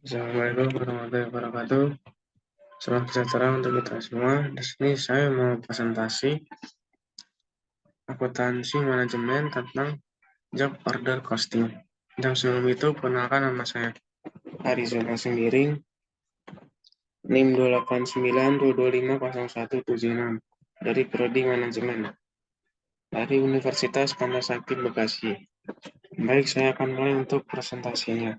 Assalamualaikum warahmatullahi wabarakatuh. Salam sejahtera untuk kita semua. Di sini saya mau presentasi akuntansi manajemen tentang job order costing. Dan sebelum itu, perkenalkan nama saya Arizona Sembiring, NIM 28922500176 dari Prodi Manajemen dari Universitas Pantasakti Bekasi. Baik, saya akan mulai untuk presentasinya.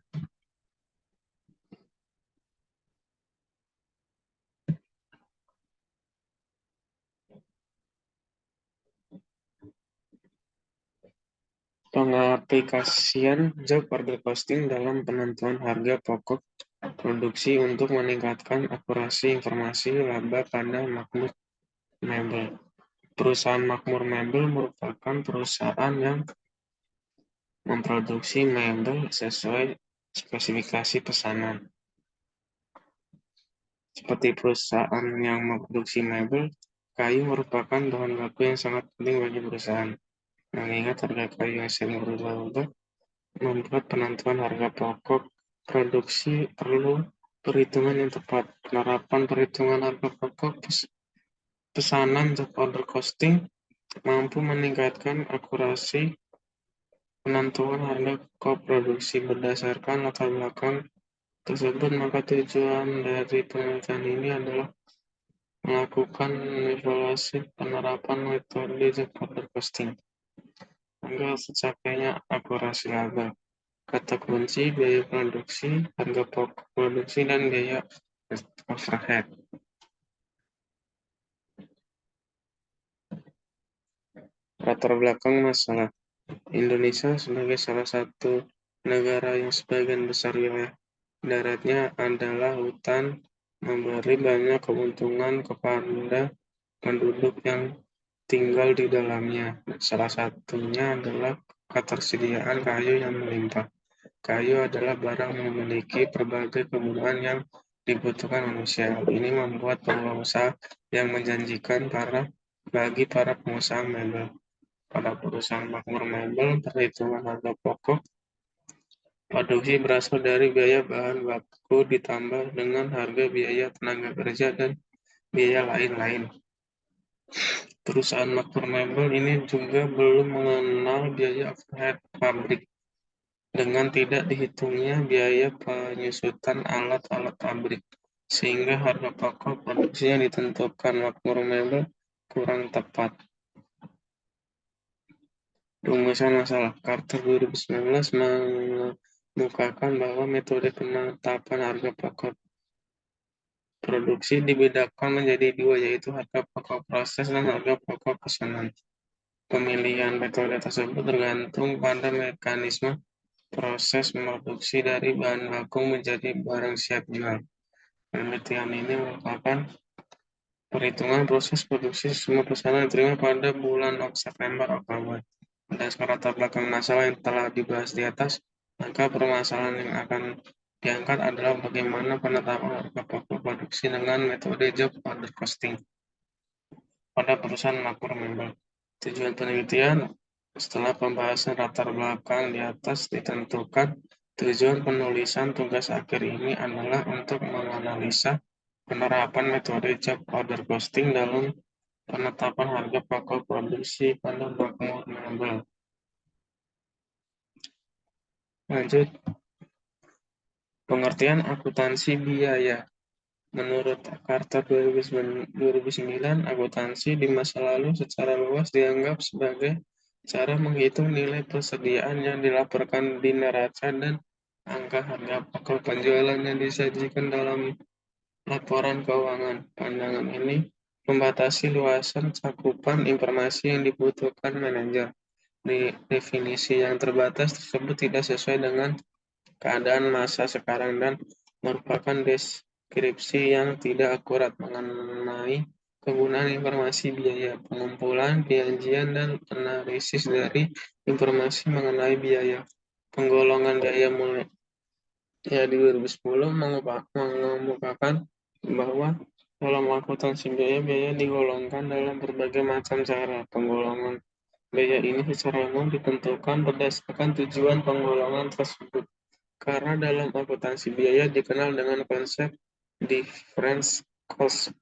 Pengaplikasian job order costing dalam penentuan harga pokok produksi untuk meningkatkan akurasi informasi laba pada Makmur Mebel. Perusahaan Makmur Mebel merupakan perusahaan yang memproduksi mebel sesuai spesifikasi pesanan. Seperti perusahaan yang memproduksi mebel, kayu merupakan bahan baku yang sangat penting bagi perusahaan. Mengingat harga kayu yang sering berubah-ubah, membuat penentuan harga pokok produksi perlu perhitungan yang tepat. Penerapan perhitungan harga pokok pesanan job order costing mampu meningkatkan akurasi penentuan harga pokok produksi. Berdasarkan latar belakang tersebut, maka tujuan dari penelitian ini adalah melakukan evaluasi penerapan metode job order costing hingga tercapainya akurasi laba. Kata kunci biaya produksi, harga pokok produksi, dan biaya overhead. Latar belakang masalah. Indonesia sebagai salah satu negara yang sebagian besar wilayah daratnya adalah hutan, memberi banyak keuntungan kepada penduduk yang tinggal di dalamnya. Salah satunya adalah ketersediaan kayu yang melimpah. Kayu adalah barang yang memiliki berbagai kegunaan yang dibutuhkan manusia. Ini membuat peluang usaha yang menjanjikan bagi para pengusaha mebel. Pada perusahaan Makmur Mebel, perhitungan harga pokok produksi berasal dari biaya bahan baku ditambah dengan harga biaya tenaga kerja dan biaya lain-lain. Perusahaan Makmur Mebel ini juga belum mengenal biaya overhead pabrik. Dengan tidak dihitungnya biaya penyusutan alat-alat pabrik, sehingga harga pokok produksi yang ditentukan Makmur Mebel kurang tepat. Rumusan masalah. Carter 2019 mengemukakan bahwa metode penetapan harga pokok produksi dibedakan menjadi dua, yaitu harga pokok proses dan harga pokok pesanan. Pemilihan metode tersebut tergantung pada mekanisme proses memproduksi dari bahan baku menjadi barang siap jual. Penelitian ini merupakan perhitungan proses produksi semua pesanan yang diterima pada bulan September-Oktober. Berdasarkan latar belakang masalah yang telah dibahas di atas, maka permasalahan yang akan diangkat adalah bagaimana penetapan harga pokok produksi dengan metode job order costing pada perusahaan Makmur Mebel. Tujuan penelitian setelah pembahasan latar belakang di atas ditentukan, tujuan penulisan tugas akhir ini adalah untuk menganalisa penerapan metode job order costing dalam penetapan harga pokok produksi pada Makmur Mebel. Lanjut, pengertian akuntansi biaya. Menurut Carter 2009, akuntansi di masa lalu secara luas dianggap sebagai cara menghitung nilai persediaan yang dilaporkan di neraca dan angka harga pokok penjualan yang disajikan dalam laporan keuangan. Pandangan ini membatasi luasan cakupan informasi yang dibutuhkan manajer. Definisi yang terbatas tersebut tidak sesuai dengan keadaan masa sekarang dan merupakan deskripsi yang tidak akurat mengenai penggunaan informasi biaya, pengumpulan, penyajian, dan analisis dari informasi mengenai biaya. Penggolongan biaya mulai di 2010 mengemukakan bahwa dalam akuntansi biaya digolongkan dalam berbagai macam cara. Penggolongan biaya ini secara umum ditentukan berdasarkan tujuan penggolongan tersebut. Karena dalam akuntansi biaya dikenal dengan konsep difference cost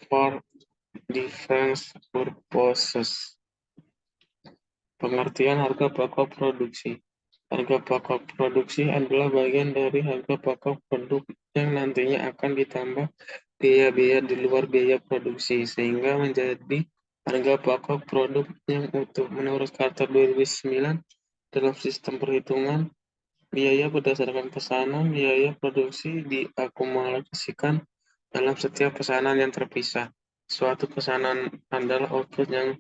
for difference purposes. Pengertian harga pokok produksi. Harga pokok produksi adalah bagian dari harga pokok produk yang nantinya akan ditambah biaya-biaya di luar biaya produksi, sehingga menjadi harga pokok produk yang utuh. Menurut Carter 2009, dalam sistem perhitungan biaya berdasarkan pesanan, biaya produksi diakumulasikan dalam setiap pesanan yang terpisah. Suatu pesanan adalah output yang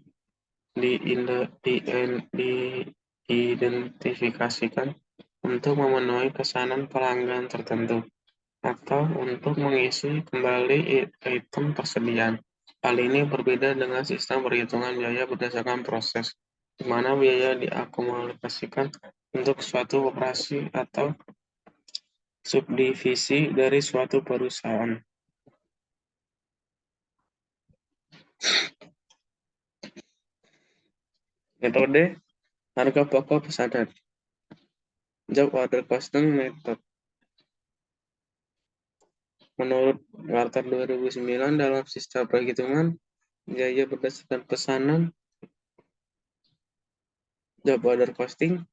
diidentifikasikan untuk memenuhi pesanan pelanggan tertentu atau untuk mengisi kembali item persediaan. Hal ini berbeda dengan sistem perhitungan biaya berdasarkan proses, di mana biaya diakumulasikan untuk suatu operasi atau subdivisi dari suatu perusahaan. Metode harga pokok pesanan. Job order costing method. Menurut Carter 2009, dalam sistem perhitungan biaya berdasarkan pesanan, job order costing,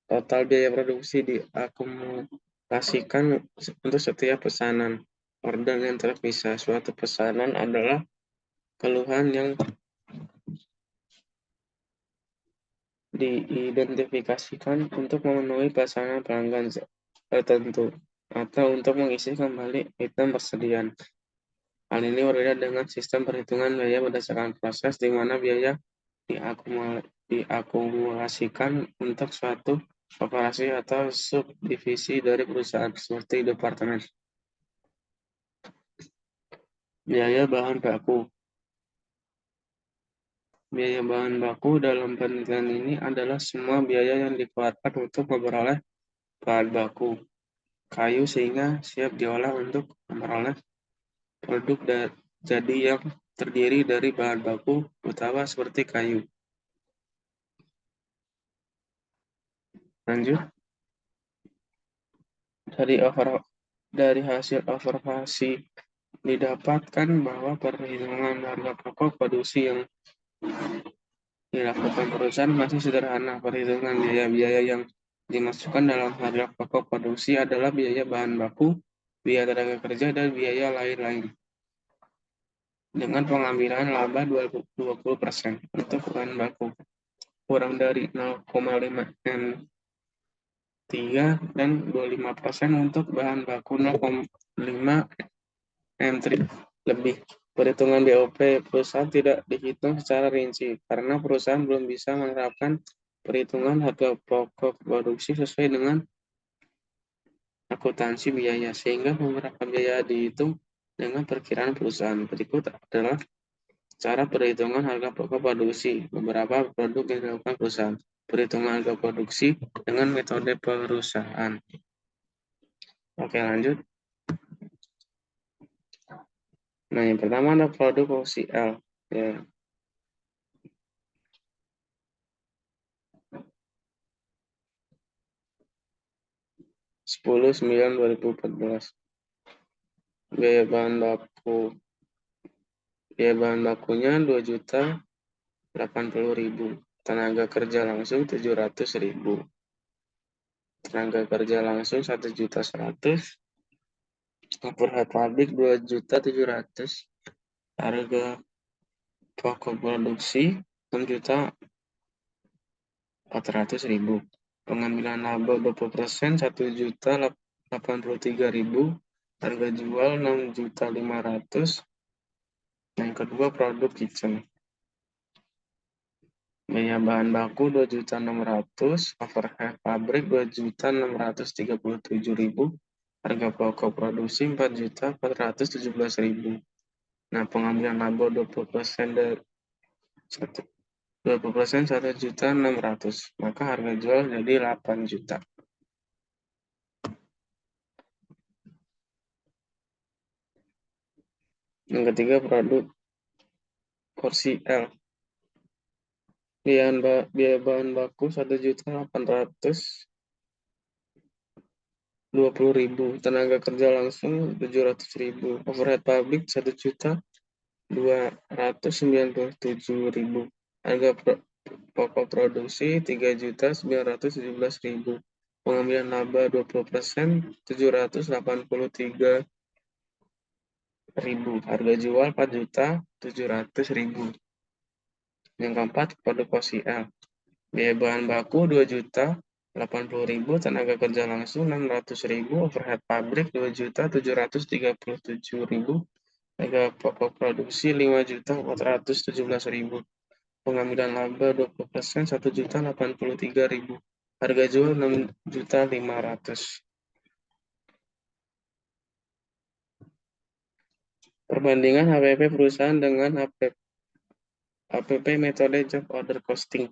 total biaya produksi diakumulasikan untuk setiap pesanan order yang terpisah. Suatu pesanan adalah keluhan yang diidentifikasikan untuk memenuhi pesanan pelanggan tertentu atau untuk mengisi kembali item persediaan. Hal ini berbeda dengan sistem perhitungan biaya berdasarkan proses, di mana biaya diakumulasikan untuk suatu operasi atau subdivisi dari perusahaan seperti departemen. Biaya bahan baku. Biaya bahan baku dalam penelitian ini adalah semua biaya yang dikeluarkan untuk memperoleh bahan baku kayu sehingga siap diolah untuk memperoleh produk jadi yang terdiri dari bahan baku utama seperti kayu. Lanjut. Dari hasil observasi didapatkan bahwa perhitungan harga pokok produksi yang dilakukan perusahaan masih sederhana. Perhitungan biaya-biaya yang dimasukkan dalam harga pokok produksi adalah biaya bahan baku, biaya tenaga kerja, dan biaya lain-lain. Dengan pengambilan laba 20% untuk bahan baku, kurang dari 0,5 M3 dan 25% untuk bahan baku 0,5 M3 lebih. Perhitungan BOP perusahaan tidak dihitung secara rinci karena perusahaan belum bisa menerapkan perhitungan harga pokok produksi sesuai dengan akuntansi biaya, sehingga beberapa biaya dihitung dengan perkiraan perusahaan. Berikut adalah cara perhitungan harga pokok produksi beberapa produk yang dilakukan perusahaan. Perhitungan harga produksi dengan metode perusahaan. Oke, lanjut. Nah, yang pertama ada produk OCL. Ya. 10/9/2014. Biaya bahan bakunya 2.080.000. Tenaga kerja langsung 700.000. Tenaga kerja langsung 1.100.000. Overhead pabrik 2.700.000. Harga pokok produksi 6.400.000. Pengambilan laba 20% 1.083.000. Harga jual 6.500.000. Yang kedua produk kitchen. Biaya bahan baku 2.600.000, overhead pabrik 2.637.000, harga pokok produksi 4.417.000. Nah, pengambilan laba 20% dari 1.600.000, maka harga jual jadi 8 juta. Yang ketiga produk kursi L. Biaya bahan baku 1.820.000, tenaga kerja langsung 700.000, overhead pabrik 1.297.000, harga pokok produksi 3.917.000, pengambilan laba 20%, 783.000, harga jual 4.700.000. Yang keempat, produk OCL. Biaya bahan baku 2.080.000, tenaga kerja langsung 600.000, overhead pabrik 2.737.000, harga pokok produksi 5.417.000, pengambilan laba 20%, 1.083.000, harga jual 6.500.000. Perbandingan HPP perusahaan dengan HPP metode job order costing.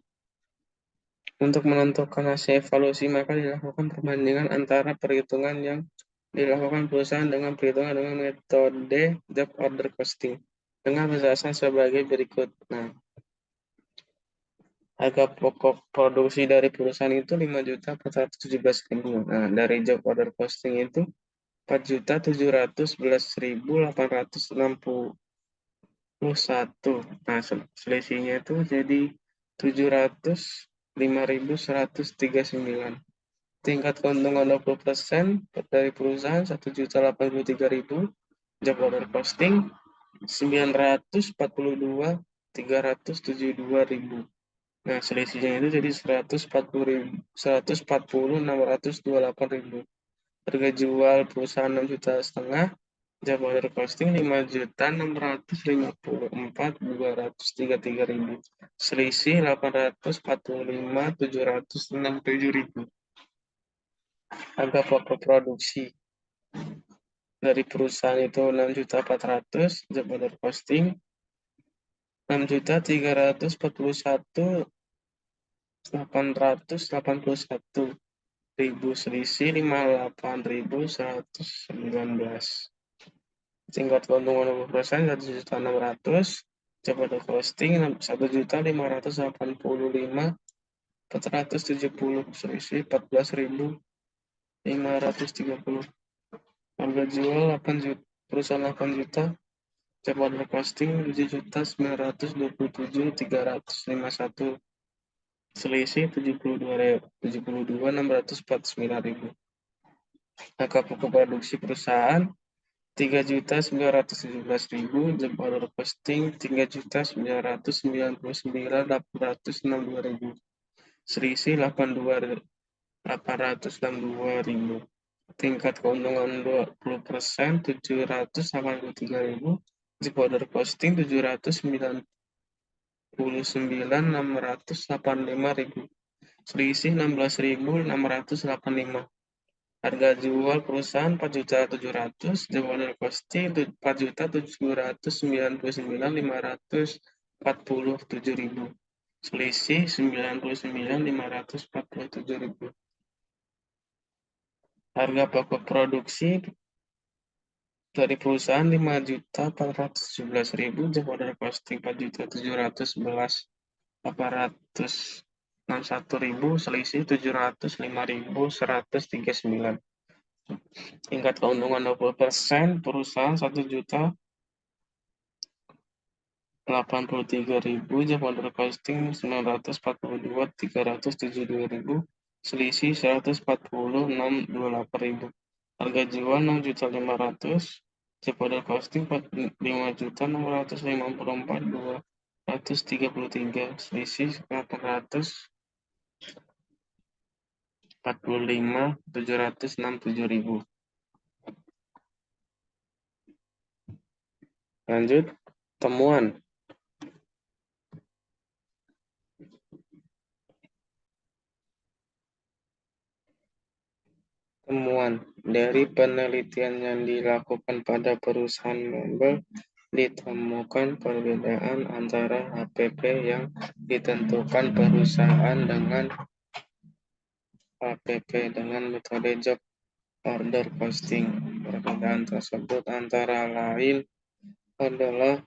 Untuk menentukan hasil evaluasi, maka dilakukan perbandingan antara perhitungan yang dilakukan perusahaan dengan perhitungan dengan metode job order costing dengan berdasarkan sebagai berikut. Nah, harga pokok produksi dari perusahaan itu 5.417.000. Nah, dari job order costing itu 4.711.861. Nah, selisihnya itu jadi 705.139. Tingkat keuntungan 20% dari perusahaan 1.083.000, job order costing 942.372.000. Nah, selisihnya itu jadi 140.628.000. Harga jual perusahaan 6,5 juta, job order costing 5.654.233.000. Selisih 845.767.000. Harga pokok produksi dari perusahaan itu 6.400.000, job order costing 6.341.881.000, selisih 58.119. Tingkat keuntungan 20%, 1.600.000, job order costing 1.585.470, selisih 14.530. Harga jual 8 juta, perusahaan 8 juta, job order costing 7.927.351, selisih 72.649.000. Angka pokok produksi perusahaan 3.917.000, job order costing 3.999.862.000, selisih 82.862.000. Tingkat keuntungan 20%, 783.000, job order costing 799.685.000, selisih 16.685. Harga jual perusahaan 4.700.000, job order costing 4.799.547.000, selisih 99.547.000. Harga pokok produksi dari perusahaan 5.417.000, job order costing 4.711.861.000, selisih 705.139. Tingkat keuntungan 20%, perusahaan 1.083.000, job order costing 942.372.000, selisih 140.628.000. Harga jual 6.500.000, job order costing 5.654.233, selisih 845.767.000. Lanjut, temuan. Temuan dari penelitian yang dilakukan pada perusahaan mebel, ditemukan perbedaan antara HPP yang ditentukan perusahaan dengan HPP dengan metode job order costing. Perbedaan tersebut antara lain adalah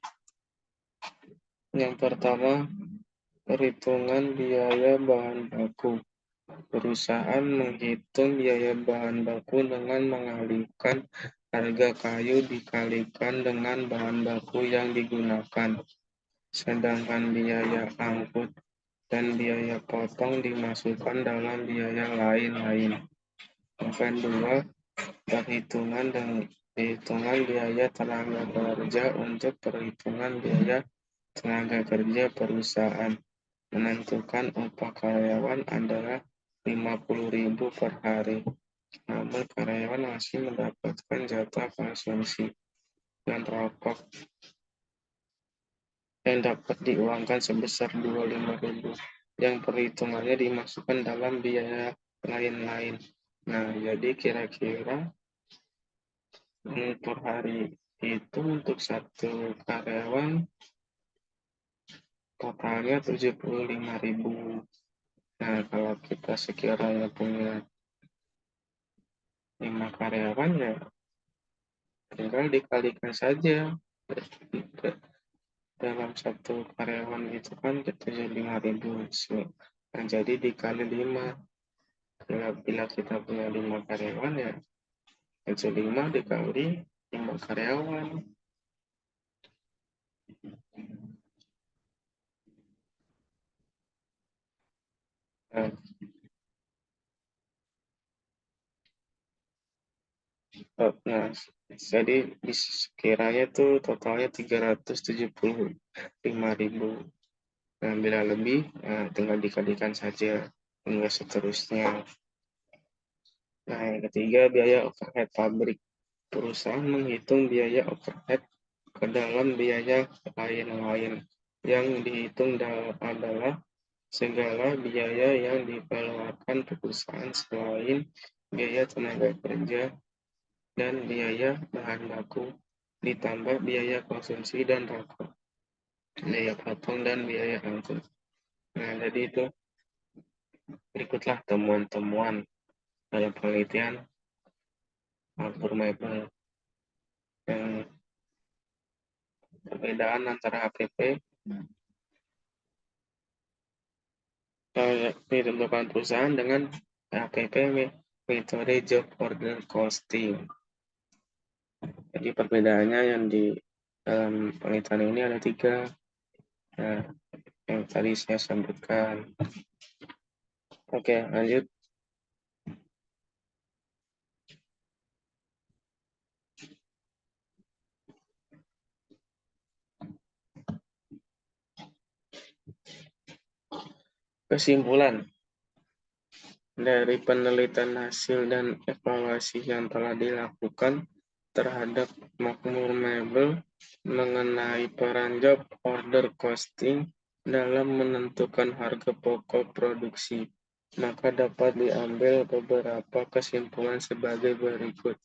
yang pertama, perhitungan biaya bahan baku. Perusahaan menghitung biaya bahan baku dengan mengalihkan harga kayu dikalikan dengan bahan baku yang digunakan, sedangkan biaya angkut dan biaya potong dimasukkan dalam biaya lain-lain. Yang kedua, perhitungan biaya tenaga kerja. Untuk perhitungan biaya tenaga kerja perusahaan menentukan upah karyawan adalah 50.000 per hari. Namun karyawan masih mendapatkan jatah konsumsi dan rokok yang dapat diuangkan sebesar 25.000 yang perhitungannya dimasukkan dalam biaya lain-lain. Nah, jadi kira-kira per hari itu untuk satu karyawan totalnya 75.000. Nah, kalau kita sekiranya punya 5 karyawan ya tinggal dikalikan saja. Dalam satu karyawan itu kan 75.000. Nah, jadi dikali 5. Bila kita punya 5 karyawan ya 75 dikali 5 karyawan. Nah, jadi sekiranya tuh totalnya 375.000. Nah, bila lebih, tinggal dikalikan saja hingga seterusnya. Nah, yang ketiga, biaya overhead pabrik. Perusahaan menghitung biaya overhead ke dalam biaya lain-lain. Yang dihitung adalah segala biaya yang dikeluarkan perusahaan selain biaya tenaga kerja dan biaya bahan baku, ditambah biaya konsumsi dan rokok, biaya potong dan biaya angkut. Nah, jadi itu berikutlah temuan-temuan dalam penelitian Arthur Mabel. Yang perbedaan antara HPP ditentukan perusahaan dengan HPP metode job order costing. Jadi perbedaannya yang di dalam penelitian ini ada 3. Nah, yang tadi saya sebutkan. Oke, lanjut. Kesimpulan dari penelitian hasil dan evaluasi yang telah dilakukan terhadap Makmur Mebel mengenai peran job order costing dalam menentukan harga pokok produksi, maka dapat diambil beberapa kesimpulan sebagai berikut.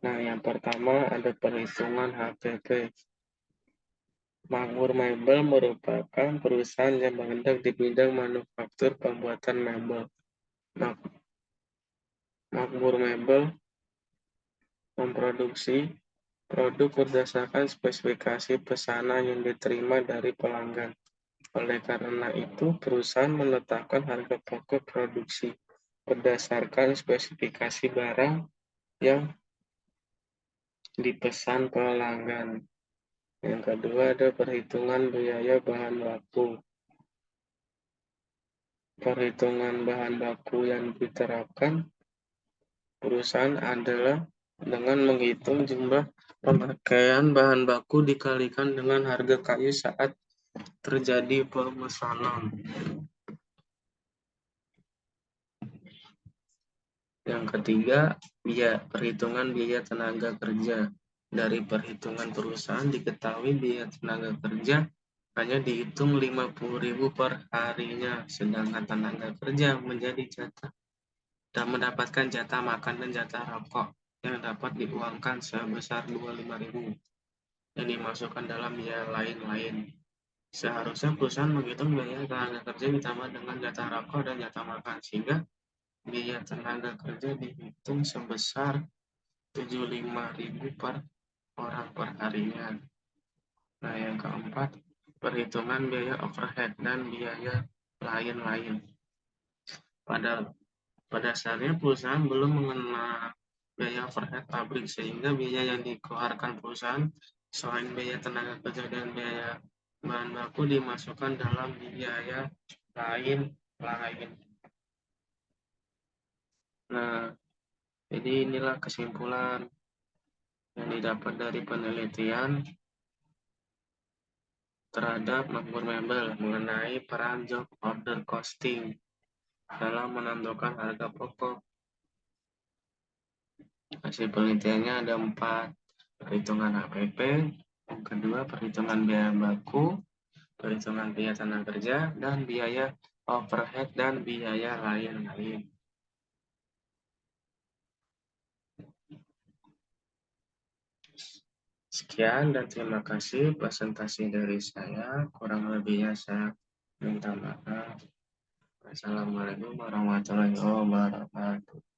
Nah, yang pertama ada perhitungan HPP. Makmur Mebel merupakan perusahaan yang bergerak di bidang manufaktur pembuatan mebel. Makmur Mebel memproduksi produk berdasarkan spesifikasi pesanan yang diterima dari pelanggan. Oleh karena itu, perusahaan menetapkan harga pokok produksi berdasarkan spesifikasi barang yang dipesan pelanggan. Yang kedua ada perhitungan biaya bahan baku. Perhitungan bahan baku yang diterapkan perusahaan adalah dengan menghitung jumlah pemakaian bahan baku dikalikan dengan harga kayu saat terjadi pemesanan. Yang ketiga, perhitungan biaya tenaga kerja. Dari perhitungan perusahaan diketahui biaya tenaga kerja hanya dihitung 50.000 per harinya, sedangkan tenaga kerja menjadi jatah dan mendapatkan jatah makan dan jatah rokok yang dapat diuangkan sebesar 25.000 yang dimasukkan dalam biaya lain-lain. Seharusnya perusahaan menghitung biaya tenaga kerja ditambah dengan jatah rokok dan jatah makan, sehingga biaya tenaga kerja dihitung sebesar 75.000 per orang per harinya. Nah, yang keempat, perhitungan biaya overhead dan biaya lain-lain. Pada pada dasarnya perusahaan belum mengenal biaya overhead pabrik, sehingga biaya yang dikeluarkan perusahaan selain biaya tenaga kerja dan biaya bahan baku dimasukkan dalam biaya lain-lain. Nah, jadi inilah kesimpulan yang didapat dari penelitian terhadap makmur mebel mengenai peran job order costing dalam menentukan harga pokok. Hasil penelitiannya ada 4: perhitungan HPP, yang kedua perhitungan biaya baku, perhitungan biaya tenaga kerja, dan biaya overhead dan biaya lain-lain. Sekian dan terima kasih presentasi dari saya. Kurang lebihnya saya minta maaf. Assalamualaikum warahmatullahi wabarakatuh.